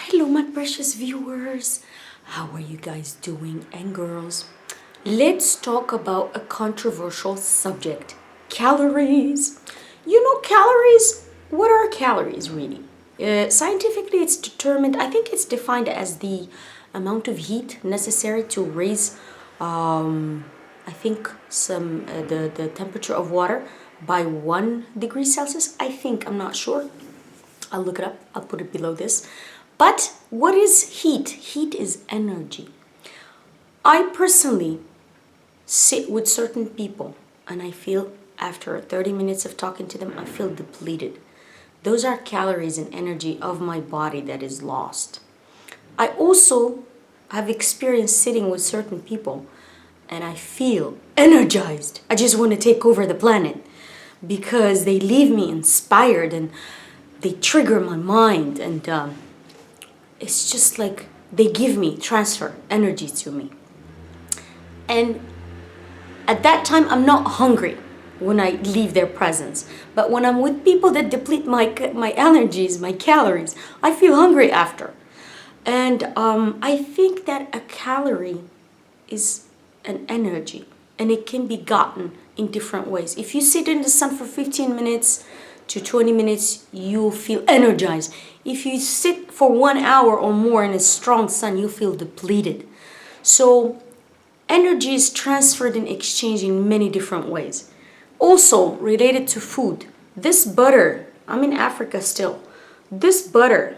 Hello, my precious viewers. How are you guys doing? And girls, let's talk about a controversial subject, calories. You know, calories, what are calories really? Scientifically, it's determined, I think it's defined as the amount of heat necessary to raise, I think, the temperature of water by 1 degree Celsius. I think, I'm not sure. I'll look it up. I'll put it below this. But what is heat? Heat is energy. I personally sit with certain people and I feel after 30 minutes of talking to them, I feel depleted. Those are calories and energy of my body that is lost. I also have experienced sitting with certain people and I feel energized. I just want to take over the planet because they leave me inspired and they trigger my mind, and it's just like they give me transfer energy to me. And at that time, I'm not hungry when I leave their presence. But when I'm with people that deplete my energies, my calories, I feel hungry after. And I think that a calorie is an energy, and it can be gotten in different ways. If you sit in the sun for 15 minutes to 20 minutes, you'll feel energized. If you sit for 1 hour or more in a strong sun, you feel depleted. So energy is transferred and exchanged in many different ways. Also related to food, this butter, I'm in Africa still, this butter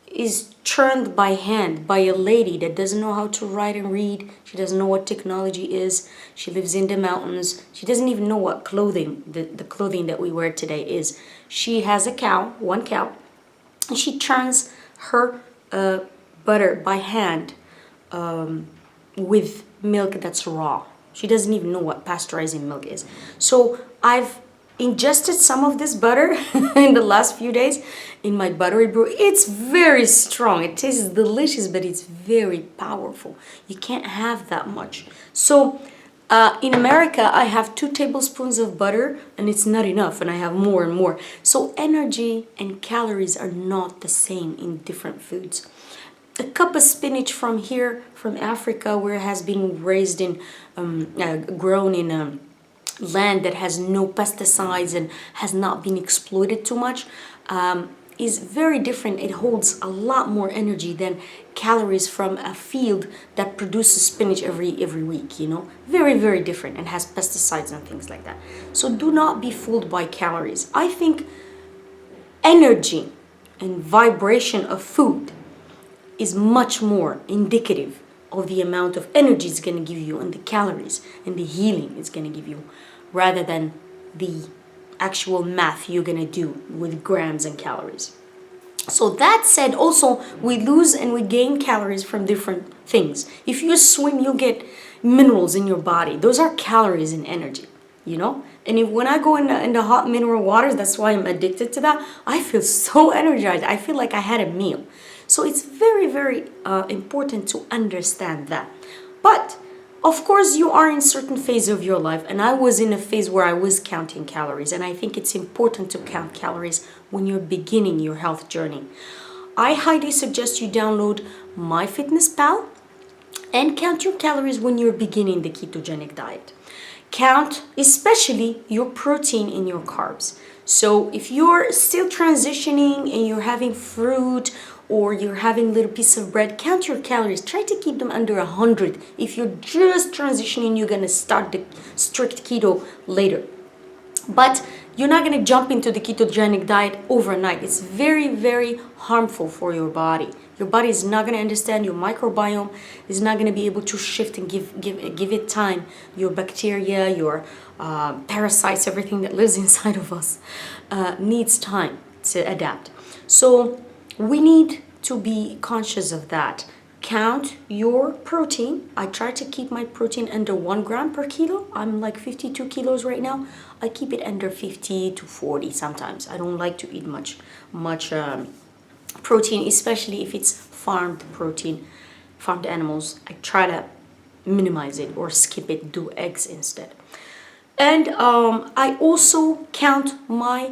is churned by hand by a lady that doesn't know how to write and read. She doesn't know what technology is. She lives in the mountains. She doesn't even know what clothing, the clothing that we wear today is. She has a cow, one cow, and she churns her butter by hand with milk that's raw. She doesn't even know what pasteurizing milk is. So I've ingested some of this butter in the last few days in my buttery brew. It's very strong. It tastes delicious, but it's very powerful. You can't have that much. So in America, I have 2 tablespoons of butter and it's not enough, and I have more and more. So energy and calories are not the same in different foods. A cup of spinach from here, from Africa, where it has been raised in, grown in land that has no pesticides and has not been exploited too much, is very different. It holds a lot more energy than calories from a field that produces spinach every week, you know. Very, very different, and has pesticides and things like that. So do not be fooled by calories. I think energy and vibration of food is much more indicative of the amount of energy it's going to give you and the calories and the healing it's going to give you, rather than the actual math you're going to do with grams and calories. So that said, also we lose and we gain calories from different things. If you swim, you'll get minerals in your body. Those are calories and energy, you know. And when I go in the hot mineral waters, that's why I'm addicted to that, I feel so energized. I feel like I had a meal. So it's very, very important to understand that. But of course, you are in certain phase of your life, and I was in a phase where I was counting calories, and I think it's important to count calories when you're beginning your health journey. I highly suggest you download MyFitnessPal and count your calories when you're beginning the ketogenic diet. Count especially your protein and your carbs. So if you're still transitioning and you're having fruit or you're having a little piece of bread, count your calories. Try to keep them under 100. If you're just transitioning, you're going to start the strict keto later. But you're not going to jump into the ketogenic diet overnight. It's very, very harmful for your body. Your body is not going to understand. Your microbiome is not going to be able to shift and give it time. Your bacteria, your parasites, everything that lives inside of us needs time to adapt. So we need to be conscious of that. Count your protein. I try to keep my protein under 1 gram per kilo. I'm like 52 kilos right now. I keep it under 50 to 40 sometimes. I don't like to eat much protein, especially if it's farmed protein, farmed animals. I try to minimize it or skip it, do eggs instead. And I also count my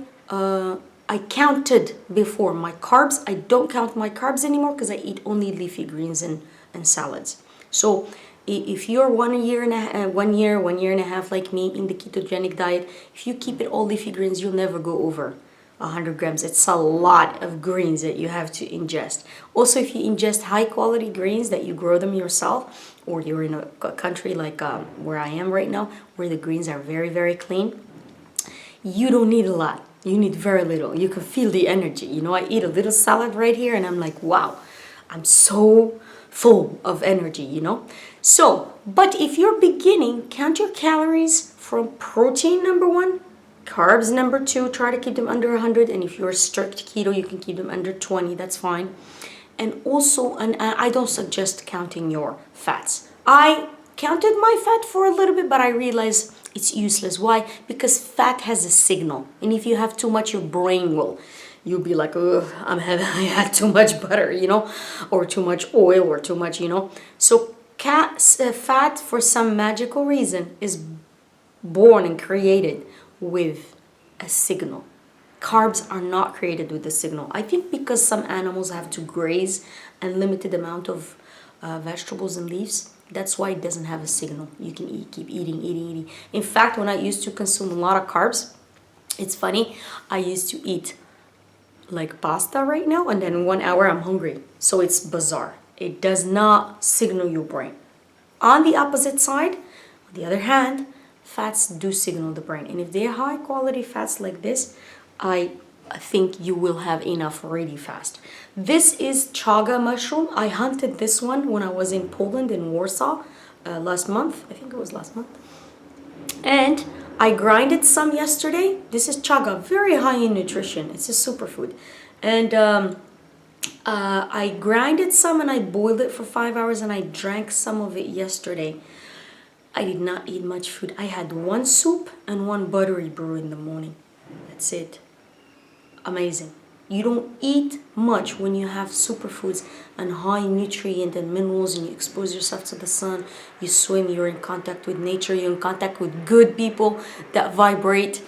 I counted before my carbs. I don't count my carbs anymore because I eat only leafy greens and salads. So if you're 1 year and a 1 year and a half like me in the ketogenic diet, if you keep it all leafy greens, you'll never go over 100 grams. It's a lot of greens that you have to ingest. Also, if you ingest high quality greens that you grow them yourself, or you're in a country like where I am right now, where the greens are very, very clean, you don't need a lot. You need very little. You can feel the energy. You know, I eat a little salad right here and I'm like, wow, I'm so full of energy, you know? So, but if you're beginning, count your calories from protein, number one, carbs, number two, try to keep them under 100. And if you're strict keto, you can keep them under 20, that's fine. And also, and I don't suggest counting your fats. I counted my fat for a little bit, but I realized it's useless. Why? Because fat has a signal. And if you have too much, your brain you'll be like, ugh, I had too much butter, you know, or too much oil or too much, you know. So fat, for some magical reason, is born and created with a signal. Carbs are not created with a signal. I think because some animals have to graze a limited amount of vegetables and leaves, that's why it doesn't have a signal. You can keep eating. In fact, when I used to consume a lot of carbs, it's funny, I used to eat like pasta right now, and then 1 hour I'm hungry. So it's bizarre. It does not signal your brain. On the opposite side, on the other hand, fats do signal the brain. And if they're high quality fats like this, I think you will have enough really fast. This is chaga mushroom. I hunted this one when I was in Poland, in Warsaw, last month. I think it was last month. And I grinded some yesterday. This is chaga, very high in nutrition. It's a superfood. And I grinded some and I boiled it for 5 hours and I drank some of it yesterday. I did not eat much food. I had one soup and one buttery brew in the morning. That's it. Amazing. You don't eat much when you have superfoods and high nutrient and minerals, and you expose yourself to the sun, you swim, you're in contact with nature, you're in contact with good people that vibrate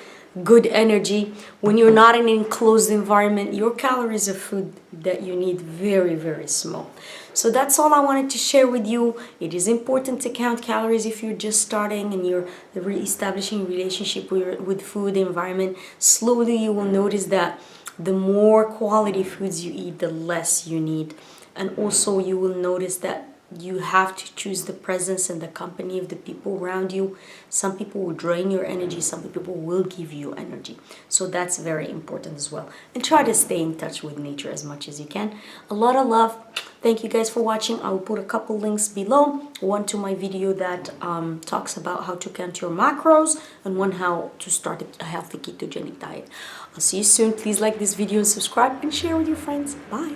good energy. When you're not in an enclosed environment, your calories of food that you need very, very small. So that's all I wanted to share with you. It is important to count calories if you're just starting and you're establishing a relationship with food environment. Slowly you will notice that the more quality foods you eat, the less you need. And also you will notice that you have to choose the presence and the company of the people around you. Some people will drain your energy, some people will give you energy. So that's very important as well. And try to stay in touch with nature as much as you can. A lot of love. Thank you guys for watching. I will put a couple links below. One to my video that talks about how to count your macros, and one how to start a healthy ketogenic diet. I'll see you soon. Please like this video and subscribe and share with your friends. Bye.